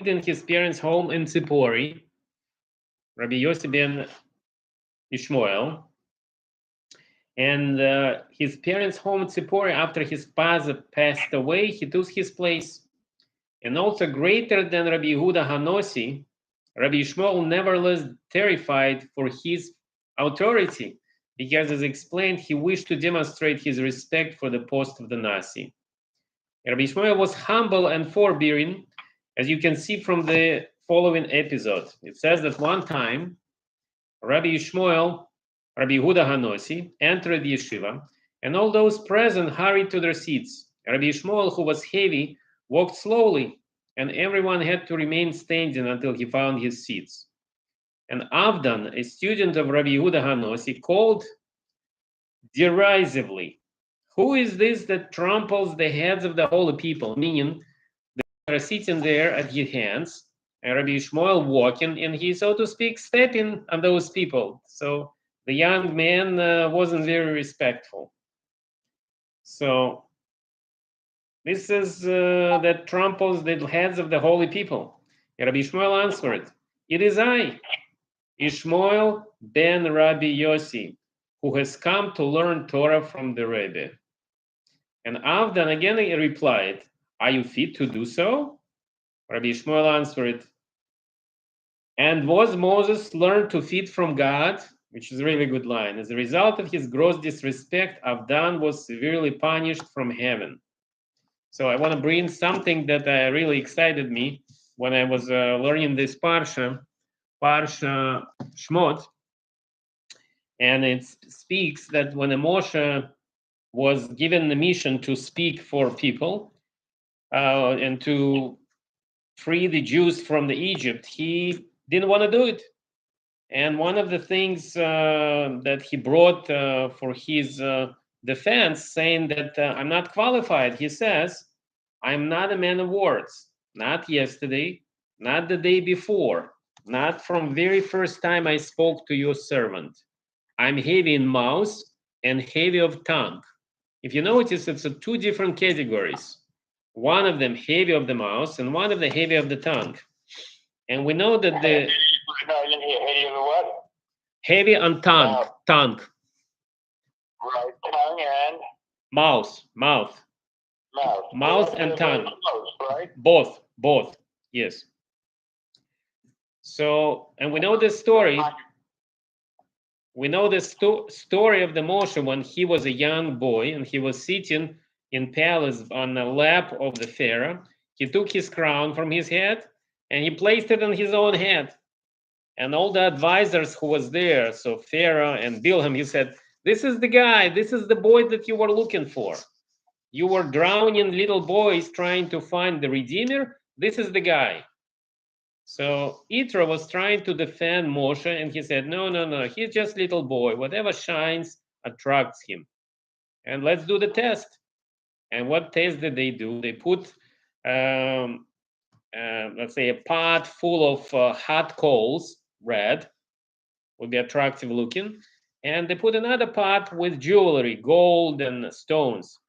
lived in his parents' home in Tzipori, Rabbi Yossi ben Ishmael. And his parents' home in Tzipori, after his father passed away, he took his place. And also greater than Rabbi Yehuda Hanossi, Rabbi Ishmael nevertheless terrified for his authority, because as explained, he wished to demonstrate his respect for the post of the Nasi. Rabbi Ishmael was humble and forbearing, as you can see from the following episode. It says that one time, Rabbi Ishmael, Rabbi Yehuda Hanossi, entered the yeshiva, and all those present hurried to their seats. Rabbi Ishmael, who was heavy, walked slowly, and everyone had to remain standing until he found his seats. And Avdan, a student of Rabbi Yehuda Hanossi, called derisively, "Who is this that tramples the heads of the holy people?" Meaning, they are sitting there at his hands, and Rabbi Ishmael walking, and he, so to speak, stepping on those people. So the young man wasn't very respectful. So this is that tramples the heads of the holy people. And Rabbi Ishmael answered, "It is I, Ishmael ben Rabbi Yossi, who has come to learn Torah from the Rebbe." And Avdan again replied, "Are you fit to do so?" Rabbi Ishmael answered, "And was Moses learned to feed from God?" Which is a really good line. "As a result of his gross disrespect, Avdan was severely punished from heaven." So I want to bring something that really excited me when I was learning this Parsha Shmot. And it speaks that when Moshe was given the mission to speak for people and to free the Jews from the Egypt, he didn't want to do it. And one of the things that he brought for his defense, saying that I'm not qualified, he says, "I'm not a man of words, not yesterday, not the day before, not from very first time I spoke to your servant. I'm heavy in mouth and heavy of tongue." If you notice, it's two different categories. One of them heavy of the mouth, and one of the heavy of the tongue. And we know that the heavy of the what? Heavy on tongue. Tongue. Right, tongue and mouth. Mouth And tongue. Close, right? Both. Yes. So, and we know this story. We know the story of the Moshe when he was a young boy and he was sitting in palace on the lap of the Pharaoh. He took his crown from his head and he placed it on his own head. And all the advisors who was there, so Pharaoh and Bilham, he said, "This is the guy, this is the boy that you were looking for. You were drowning little boys trying to find the Redeemer. This is the guy." So Yitro was trying to defend Moshe, and he said, no, he's just little boy. Whatever shines attracts him. And let's do the test. And what test did they do? They put, let's say, a pot full of hot coals, red, would be attractive looking. And they put another pot with jewelry, gold and stones.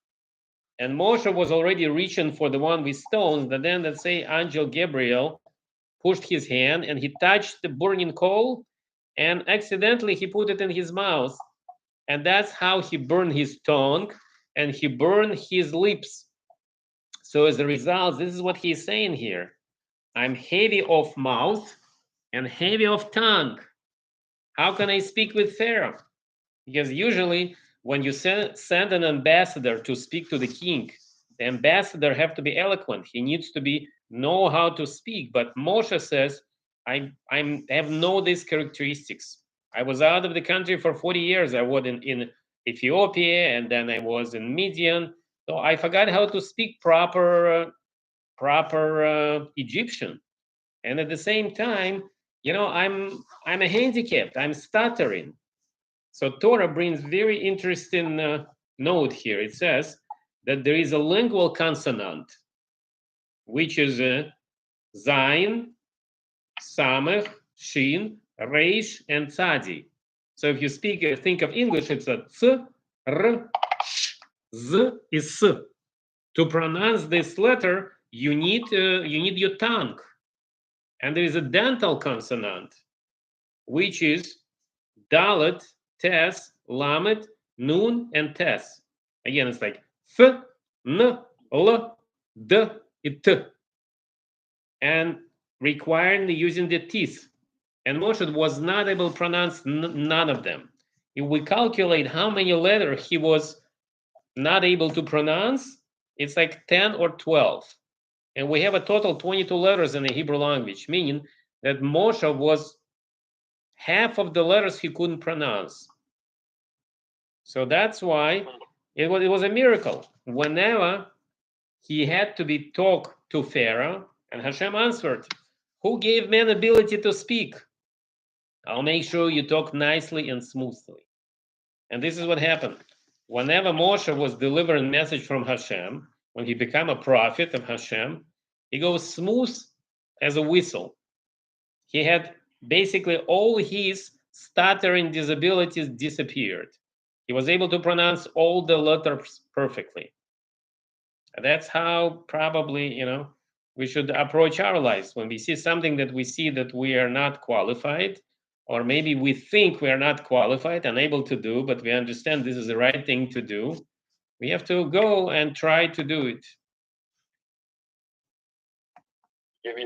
And Moshe was already reaching for the one with stones, but then, let's say, Angel Gabriel pushed his hand and he touched the burning coal and accidentally he put it in his mouth. And that's how he burned his tongue and he burned his lips. So as a result, this is what he's saying here. I'm heavy of mouth and heavy of tongue. How can I speak with Pharaoh? Because usually when you send an ambassador to speak to the king, the ambassador have to be eloquent. He needs to know how to speak. But Moshe says, I have no these characteristics. I was out of the country for 40 years. I was in Ethiopia, and then I was in Midian. So I forgot how to speak proper Egyptian. And at the same time, I'm a handicapped. I'm stuttering. So Torah brings very interesting note here. It says that there is a lingual consonant, which is a Zayin, Samech, Shin, Reish, and Tzadi. So if you think of English, it's a Ts, R, Sh, Z is S. To pronounce this letter, you need your tongue. And there is a dental consonant, which is dalet, tes, lamet, nun, and tes. Again, it's like f, n, l, d, t, and requiring using the teeth. And Moshe was not able to pronounce none of them. If we calculate how many letters he was not able to pronounce, it's like 10 or 12. And we have a total 22 letters in the Hebrew language, meaning that Moshe was half of the letters he couldn't pronounce. So that's why it was a miracle. Whenever he had to be talked to Pharaoh, and Hashem answered, "Who gave man ability to speak? I'll make sure you talk nicely and smoothly." And this is what happened. Whenever Moshe was delivering a message from Hashem, when he became a prophet of Hashem, he goes smooth as a whistle. He had basically all his stuttering disabilities disappeared. He was able to pronounce all the letters perfectly. And that's how probably, we should approach our lives. When we see something that we see that we are not qualified, or maybe we think we are not qualified, unable to do, but we understand this is the right thing to do, we have to go and try to do it.